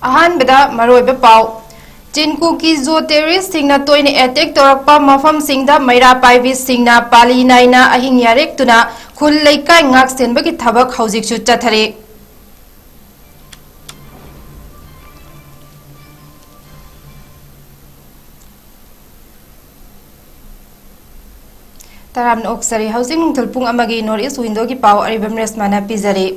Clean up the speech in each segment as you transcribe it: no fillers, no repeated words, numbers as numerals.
अहानबदा मरोइबा पाव चिनकू की जो terrorist सिंगना तोइने attack तोरकपा मफम सिंगदा मैरा पाइबी सिंगना पाली नाइना अहिंग यारेक्तुना खुल लेकाय ngak senbagi thabak haujikshu chathare taramna oksari housing nungthulpung amagi north east window ki paw aribam resmana pizare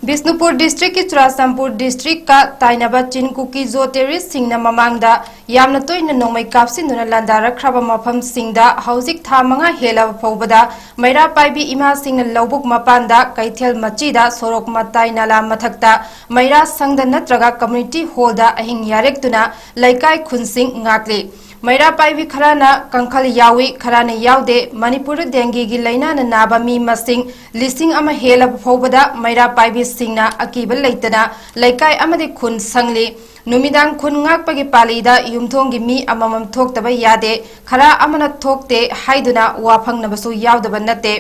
Bishnupur district की चुराचंपुर district का ताइनबा चिनकू की जो terrorist सिंगना ममांगदा यामना तोइना नोंमै कापसिनुना लांदारख्राबा मफम सिंगदा हौजिक था मंगा हेला फौबदा मैरा पाइबी इमा सिंगना लौबुक मपानदा कैथेल मचीदा सोरोक मताई नाला मथक्ता मैरा संगदा नत्रगा कम्युनिटी होलदा अहिंग यारेक्तुना लैकाय खुनसिंग ngakle मैरा पाइबी खराना कंखल यावी खराना यावदे मणिपुर डेंगी की लैना नाबा मी मसिंग लिसिंग अमा हेला फौबदा मैरा पाइबी सिंगना अकीबल लैतना लैकाय अमदे खुन संगली नुमिदांग खुन ngakpagi palida yumthongi mi amamam thoktaba yade khara amana thokte haiduna wafangnabasu yawdaba nate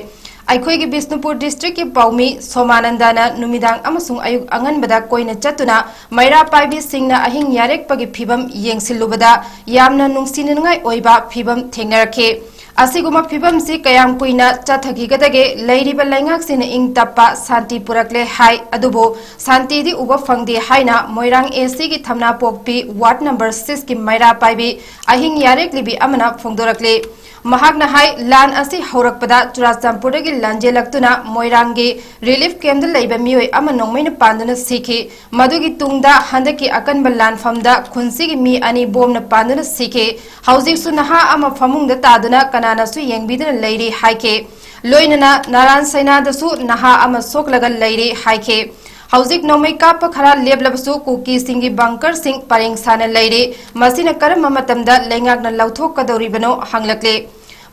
अखोई की बिष्णुपुर डिस्ट्रिक्ट की पौमी सोमानंदना नुमिदांग अमसुंग अयुक अंगनबदा कोइना चतुना मैरा पाइबी सिंगना अहिंग यारेक्पगी फिबम येंगसिलुबदा यामना नुंगसिननगाय ओइबा फिबम थेंगनरखे असिगुमा फिबम से कयाम कुइना चथगिगदगे लैरिबा लैंगाक सिना इंग तप्पा शांति पुरकले हाय अदुबो शांति दी उबा फंगदे हायना मोइरांग एसी की थमना पोकपी वार्ड नंबर 6 की मैरा पाइबी अहिंग यारेक लिबी अमना फोंगदोरकले महागना हाई लान असी हौरकपदा चुराचंपुरगी लांजेलक्तुना मोइरांगी रिलीफ कैम्प लैबा मियोय अमा नोंमैना पांदुना सिखि मदुगी तुंगदा हंदकी अकनबा लानफमदा खुनसिगी मी अनि बोमना पांदुना सिखि हौजिकसु नहा अमा फमुंगदा तादुना कनानासु येंगबिदुना लैरि हाइखे लोइनना नारायण सैनादसु नहा अमा सोकलगा लैरि हाइखे हौजिक नोंमै काप खरा लेबलबसु कुकी सिंगी बंकर सिंग परेंग साना लैरे मसिना करम मतमदा लैंगाकना लौथोकदौरिबनो हंगलकले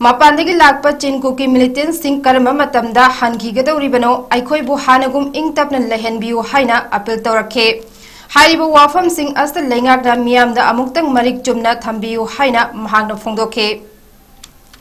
मपानदगी लाकपा चिनकुकी मिलिटेंट सिंग करम मतमदा हनखिगदौरिबनो अखोइबु हानगुम इंग तपना लहनबियु हाइना अपील तौरखे हाइरिबु वाफम सिंग अस्त लैंगाकना मियामदा अमुक्तंग मरिक चुमना थंबियु हाइना महांगना फोंदोखे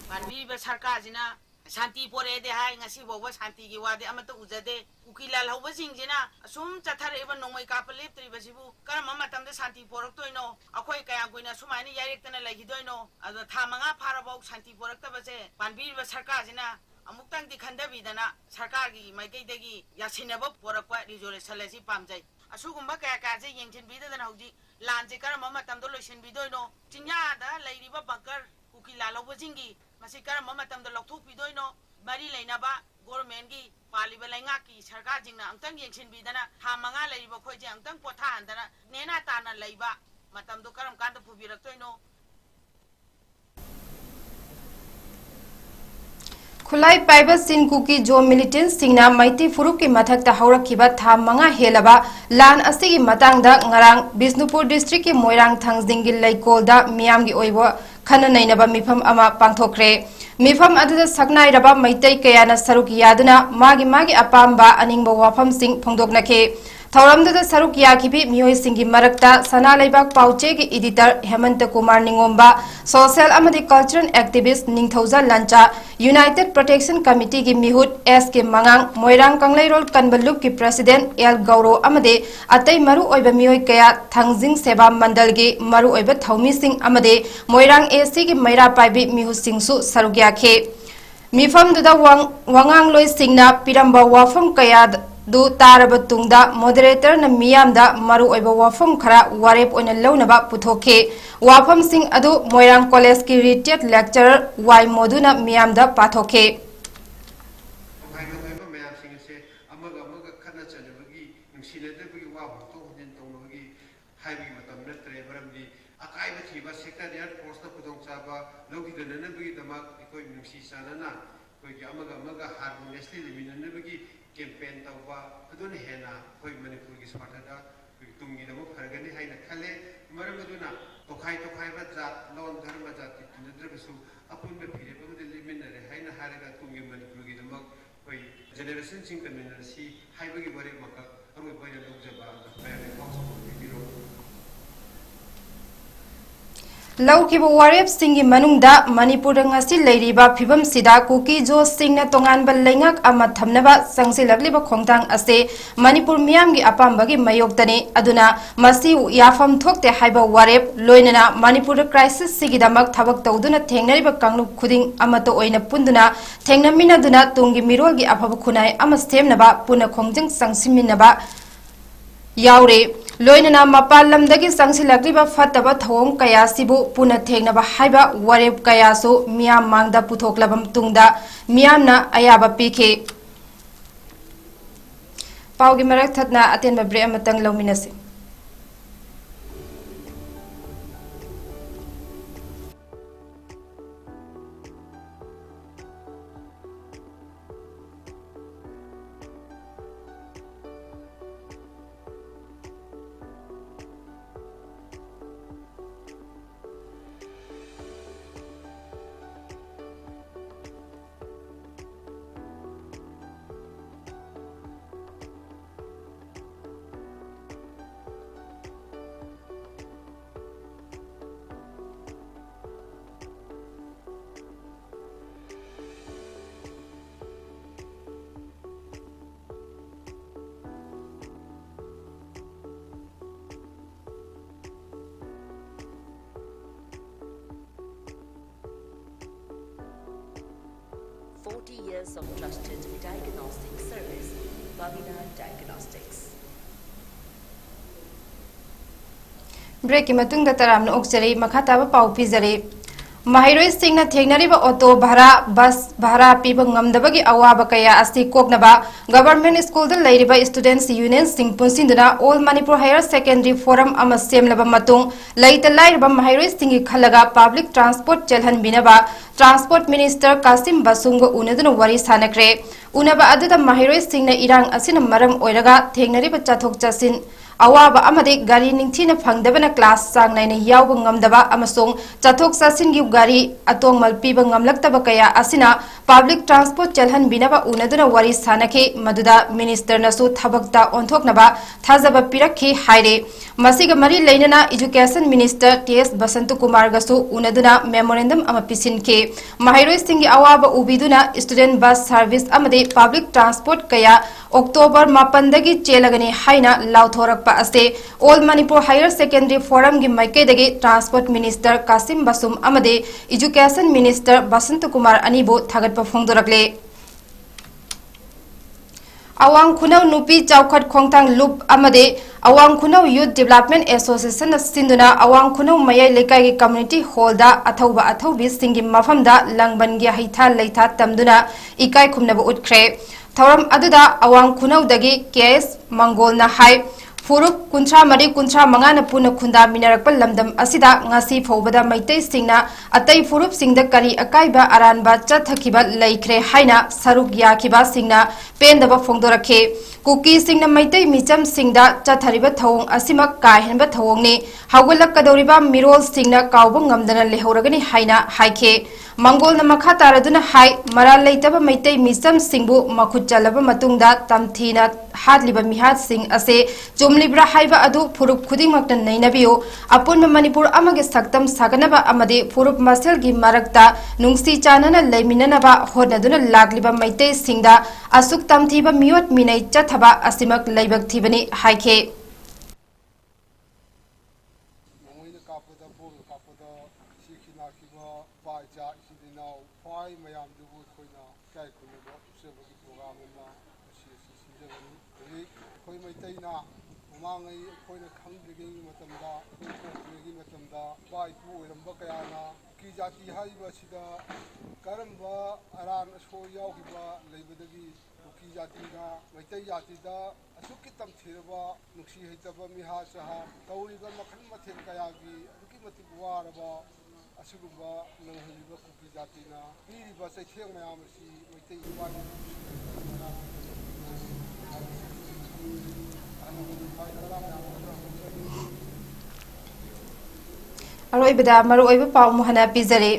पानबीबा सरकारजिना शांति पोरे दे हाय ngasi boba शांति की वादे अमत उजदे उकिला लहौबा सिंगजिना असुम चथरेबा नोंमै काप लेप्त्रिबसिबु करम मतमदा शांति पोरक्तोइनो अखोय कया गुइना सुमाइना यारेक्तना लैगिदोइनो अदो था मंगा फारबाउ शांति पोरक्तबसे पानबीबा सरकारजिना अमुक्तंग दि खंदबिदना सरकारगी माइकैदगी यासिनबा पोरक्पा रिजोल्यूशन लेसि पामजै असुगुम्बा कया काजे येंगसिनबिदना हौजि लानजे करम मतमदा लोइसिनबिदोइनो चिन्यादा लैरिबा बंकर उकिला लहौबसिंगी मसी करम मतमदा लौथोकबिदोइनो मरी लैनबा गवर्नमेंट की पालिबा लैंगाकी सरकार जिंगना अंतंग येंगसिनबिदना था मंगा लैरिबा खोइजे अंतंग पोथाहंदना नेना ताना लैबा मतमदो करम कांदा फुबिरक्तोइनो खुलाई पाइबा सिनकुकी जो मिलिटेंट सिंगना मैती फुरुक की मथकता हौरखिबा था मंगा हेलबा लान असिगी मतंगदा ngarang बिष्णुपुर डिस्ट्रिक्ट की मोइरांग थांगजिंगी लैकोलदा मियामगी ओइबो खन नैनबा मिफम अमा पांगथोखरे मिफम अदुदा सकनाइरबा मैतै कयाना सरुक यादुना मागी अपाम्बा अनिंगबा वाफम सिंग फोंदोकनखे थौरमदुदा सरुक याखिबि मियोय सिंगी मरकता सना लैबाक पाउचे की एडिटर हेमंत कुमार निंगोम्बा सोशल अमदि cultural activist Ningthouja Lancha united protection committee की मिहुत एस के मंगांग मोइरांग कंगलैरोल कनबलुक की प्रेसिडेंट एल गौरो अमदे अतै मरु ओइबा मियोय कया थंगजिंग सेवा मंडल के मरु ओइबा थौमी सिंग अमदे मोइरांग एसी की मैरा पाइबि मिहु सिंगसु सरुक याखे मिफम दुदा वांगांग लोय सिंगना पिरंबा वाफम कया दु तारब तुंगदा मॉडरेटर न मियामदा मरु ओइबा वाफम खरा वारेप ओइना लौनबा पुथोखे वाफम सिंग अदु मोइरांग कॉलेज की रिटायर्ड लेक्चरर वाई मोदुना मियामदा पाथोखे कैंपेन तौबा अदुन हेना कोई मणिपुर की स्वार्थदा तुंगी दम फरगनी हाइना खले मरम अदुना तोखाई बा जात लोन धर्म जाति नद्रबसु अपुन में फिरे बमदे लिमिनरे हाइना हारगा तुंगी मणिपुर की दम कोई जनरेशन सिंग कन्वीनरसी हाइबगी बरे मका अरु बयना लोकजबा बायने काउंसिल बिरो लौखिब वारेप सिंगी मनुंगदा Manipur ngasi leiriba phibam sida kuki jo singna tonganba leingak ama thamnaba sangsilagliba khongtang ase manipur miyamgi apambagi mayoktani aduna masi yafam thokte haiba warep loinana manipur crisis sigidamak thabak tawduna thengnariba kanglup khuding amato oina punduna thengnamina duna tungi mirolgi afaba khunai ama semnaba puna khongjing sangsiminaba yaure loinana mapal lamdagi sangsilakliba fataba thawong kaya sibu puna thengnaba haiba warep kaya so miyam mangda puthoklabam tungda miyamna ayaba pikhe paugi marak thatna atenba bre amatang lominasi 40 years of trusted diagnostic service, Bhavina Diagnostics. Break matung da taramna okjari makhataba pau pizari Mahiroi singna thengnariba auto bhara bus bhara piba ngamdabagi awaba kaya asti koknaba government school da leiriba students union sing punsinduna all manipur higher secondary forum ama semlaba matung leita lairiba mahiroi singi khalaga public transport chelhan binaba transport minister Kasim Basung unaduna wari sanakre unaba aduda mahiroi singna irang asina maram oiraga thengnariba chathok chasin awaba amade gari ningthina phangdabana class sang naina yawba ngamdaba amasung chathok chasin gi gari atong malpiba ngamlaktaba kaya asina public transport chelhan binaba unaduna wari sanakhe maduda minister nasu thabakta onthoknaba thajaba pirakhi haire masiga mari leinana education minister TS Basantu Kumar gasu unaduna memorandum ama pisinke mahiroi singi awaba ubiduna student bus service amade public transport kaya October 8 dagi chelagani haina lauthorakpa ase all Manipur higher secondary forum gi maikedagi transport minister Kasim Basum amade education minister Basantu Kumar anibo thagatpa phongdorakle Awang Khunau Nupi Chawkhat Khongtang Loop amade Awang Khunau Youth Development Association Sinduna Awang Khunau Mayai Lekai gi community hall da athauba athaubi singi mafamda langban gi haitha leitha tamduna ikai khumnaba utkhre Thoram aduda Awang Khunau dagi KS Mangol na hai Furup kuntra mari kuntra mangana puna khunda minarakpa lamdam asida ngasi phobada maitai singna atai furup singda kari akaiba aranba chathakiba laikre haina saruk yakhiba singna pendaba phongdorakhe kuki singna maitai micham singda chathariba thawong asimak kaihenba thawongni hawgolakadoriba mirol singna kawba ngamdana lehoragani haina haikhe Mangol na makha taraduna hai maral leitaba maitai misam singbu makhut chalaba matungda tamthina hadliba mihat sing ase jumlibra haiba adu furup khuding makta nainabiyo apun Manipur amage saktam saganaba amade furup masel gi marakta nungsi chanana leiminanaba hodnaduna lagliba maitai singda asuk tamthiba miot minai chathaba asimak leibak thibani haikhe Jati haiba sida karamba aran aso yawgiba leibadagi kuki jati na maitai jati da asukki tamthiraba nuksi haitaba miha saha tawriba makhan mathen kayagi aduki mati waraba asugumba nanghaliba kuki jati na piriba saitheng mayam si maitai wani Aroibada maru oiba pau muhana pizare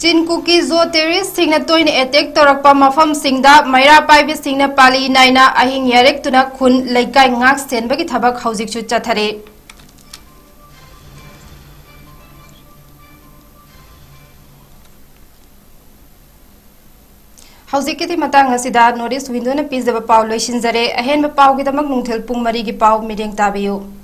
Chin Kuki Zo terrorist singna toin attack torakpa mafam singda maira paibi singna pali naina ahing yarek tuna khun laikai ngak senbagi thabak haujik chu chathare. Haujikiti matang asida notice window na pizaba paw loishinjare ahen ba paw gidamak nungthel pung mari gi paw mideng tabiyo.